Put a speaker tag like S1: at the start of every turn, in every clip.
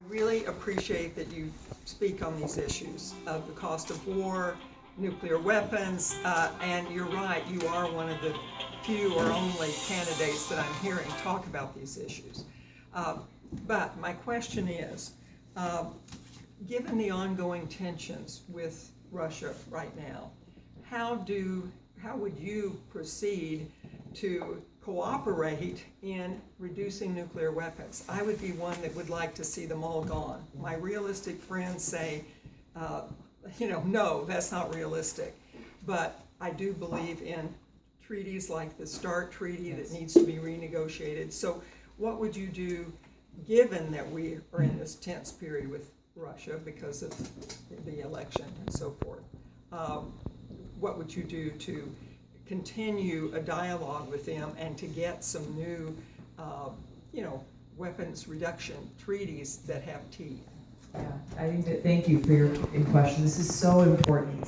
S1: Really appreciate that you speak on these issues of the cost of war, nuclear weapons, and you're right, you are one of the few or only candidates that I'm hearing talk about these issues. But my question is, given the ongoing tensions with Russia right now, how would you proceed to cooperate in reducing nuclear weapons? I would be one that would like to see them all gone. My realistic friends say, no, that's not realistic. But I do believe in treaties like the START treaty that needs to be renegotiated. So what would you do, given that we are in this tense period with Russia because of the election and so forth? What would you do to continue a dialogue with them and to get some new, weapons reduction treaties that have teeth?
S2: Yeah, I think that, thank you for your question. This is so important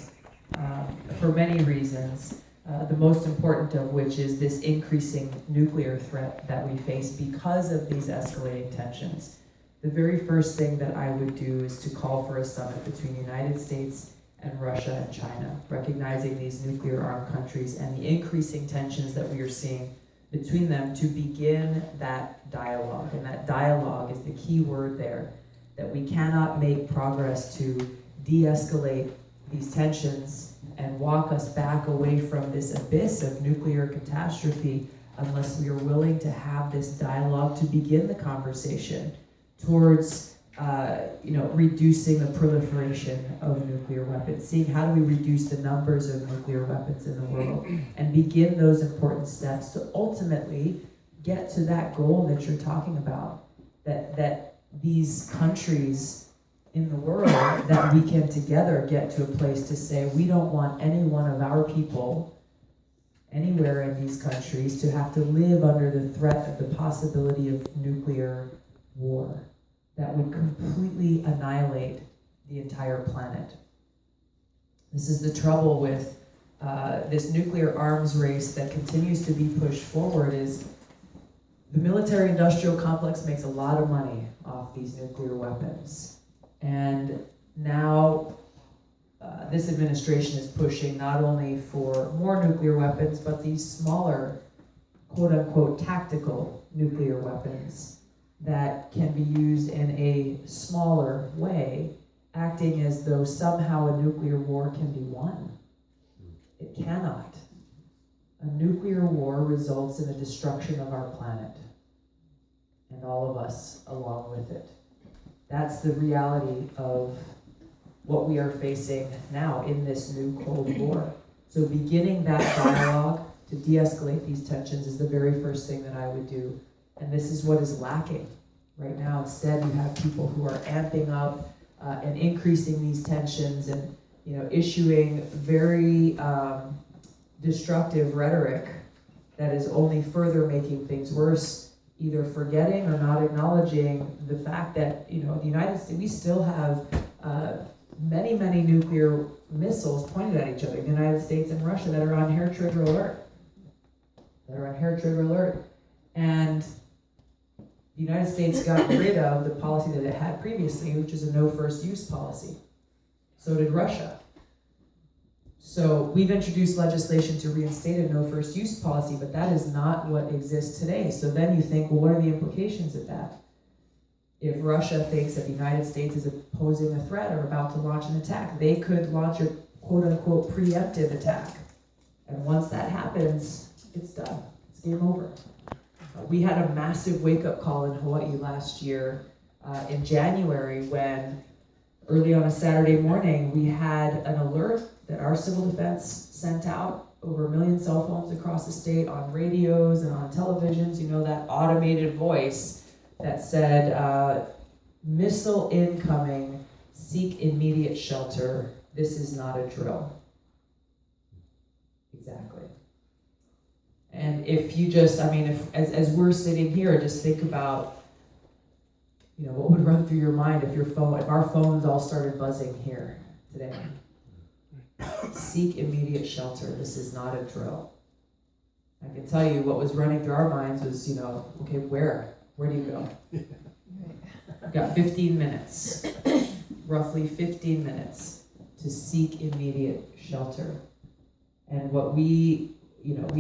S2: for many reasons. The most important of which is this increasing nuclear threat that we face because of these escalating tensions. The very first thing that I would do is to call for a summit between the United States and Russia and China, recognizing these nuclear-armed countries and the increasing tensions that we are seeing between them, to begin that dialogue. And that dialogue is the key word there, that we cannot make progress to de-escalate these tensions and walk us back away from this abyss of nuclear catastrophe unless we are willing to have this dialogue to begin the conversation towards reducing the proliferation of nuclear weapons, seeing how do we reduce the numbers of nuclear weapons in the world, and begin those important steps to ultimately get to that goal that you're talking about, that these countries in the world, that we can together get to a place to say we don't want any one of our people anywhere in these countries to have to live under the threat of the possibility of nuclear war that would completely annihilate the entire planet. This is the trouble with this nuclear arms race that continues to be pushed forward. Is the military-industrial complex makes a lot of money off these nuclear weapons. And now this administration is pushing not only for more nuclear weapons, but these smaller, quote-unquote, tactical nuclear weapons that can be used in a smaller way, acting as though somehow a nuclear war can be won. It cannot. A nuclear war results in the destruction of our planet, and all of us along with it. That's the reality of what we are facing now in this new Cold War. So beginning that dialogue to de-escalate these tensions is the very first thing that I would do. And this is what is lacking right now. Instead, you have people who are amping up and increasing these tensions and issuing very destructive rhetoric that is only further making things worse, either forgetting or not acknowledging the fact that the United States, we still have many, many nuclear missiles pointed at each other, the United States and Russia, that are on hair trigger alert. And the United States got rid of the policy that it had previously, which is a no first use policy. So did Russia. So we've introduced legislation to reinstate a no first use policy, but that is not what exists today. So then you think, well, what are the implications of that? If Russia thinks that the United States is posing a threat or about to launch an attack, they could launch a quote-unquote preemptive attack. And once that happens, it's done. It's game over. We had a massive wake-up call in Hawaii last year in January when, early on a Saturday morning, we had an alert that our civil defense sent out over 1 million cell phones across the state, on radios and on televisions, that automated voice that said, missile incoming, seek immediate shelter, this is not a drill. Exactly. And if you just, as we're sitting here, just think about, what would run through your mind if our phones all started buzzing here today. Seek immediate shelter. This is not a drill. I can tell you what was running through our minds was, okay, where? Where do you go? You've got 15 minutes, roughly 15 minutes to seek immediate shelter. And what we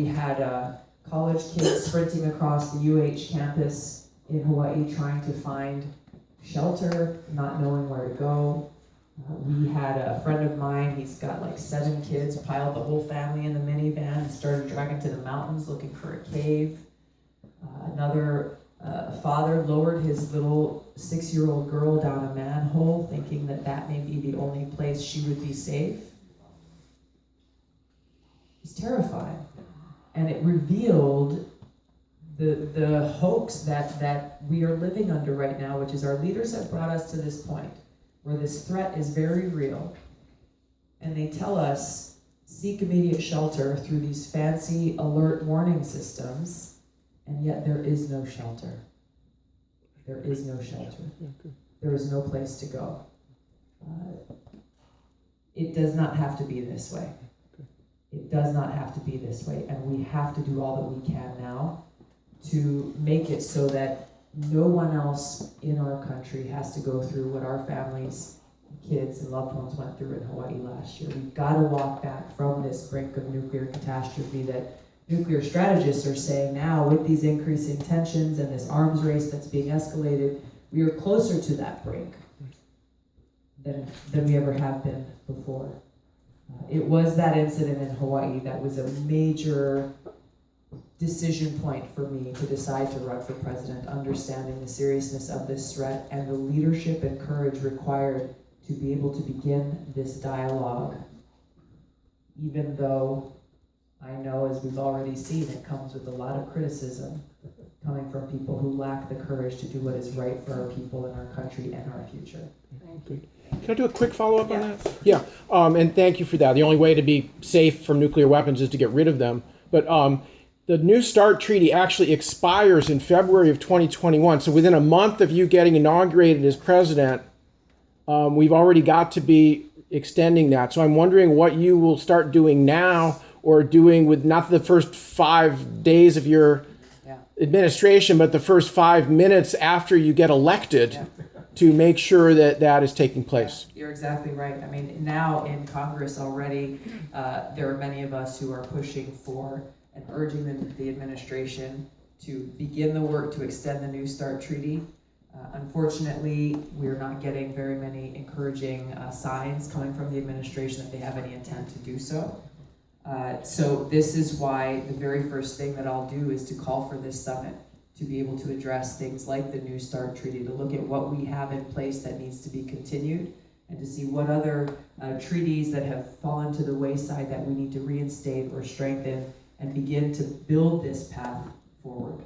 S2: had college kids sprinting across the UH campus in Hawaii trying to find shelter, not knowing where to go. We had a friend of mine, he's got like 7 kids, piled the whole family in the minivan and started driving to the mountains looking for a cave. Another father lowered his little 6-year-old girl down a manhole thinking that may be the only place she would be safe. It's terrifying. And it revealed the hoax that we are living under right now, which is our leaders have brought us to this point where this threat is very real. And they tell us, seek immediate shelter through these fancy alert warning systems, and yet there is no shelter. There is no shelter. There is no place to go. It does not have to be this way. It does not have to be this way, and we have to do all that we can now to make it so that no one else in our country has to go through what our families, kids, and loved ones went through in Hawaii last year. We've got to walk back from this brink of nuclear catastrophe that nuclear strategists are saying now with these increasing tensions and this arms race that's being escalated, we are closer to that brink than we ever have been before. It was that incident in Hawaii that was a major decision point for me to decide to run for president, understanding the seriousness of this threat and the leadership and courage required to be able to begin this dialogue, even though I know, as we've already seen, it comes with a lot of criticism coming from people who lack the courage to do what is right for our people and our country and our future.
S1: Thank you.
S3: Can I do a quick follow-up on that? Yeah, and thank you for that. The only way to be safe from nuclear weapons is to get rid of them. But the New START treaty actually expires in February of 2021. So within a month of you getting inaugurated as president, we've already got to be extending that. So I'm wondering what you will start doing now or doing with not the first 5 days of your administration, but the first 5 minutes after you get elected to make sure that that is taking place.
S2: You're exactly right. I mean, now in Congress already, there are many of us who are pushing for and urging the administration to begin the work to extend the New START treaty. Unfortunately, we're not getting very many encouraging signs coming from the administration that they have any intent to do so. So this is why the very first thing that I'll do is to call for this summit to be able to address things like the New START treaty, to look at what we have in place that needs to be continued, and to see what other treaties that have fallen to the wayside that we need to reinstate or strengthen and begin to build this path forward.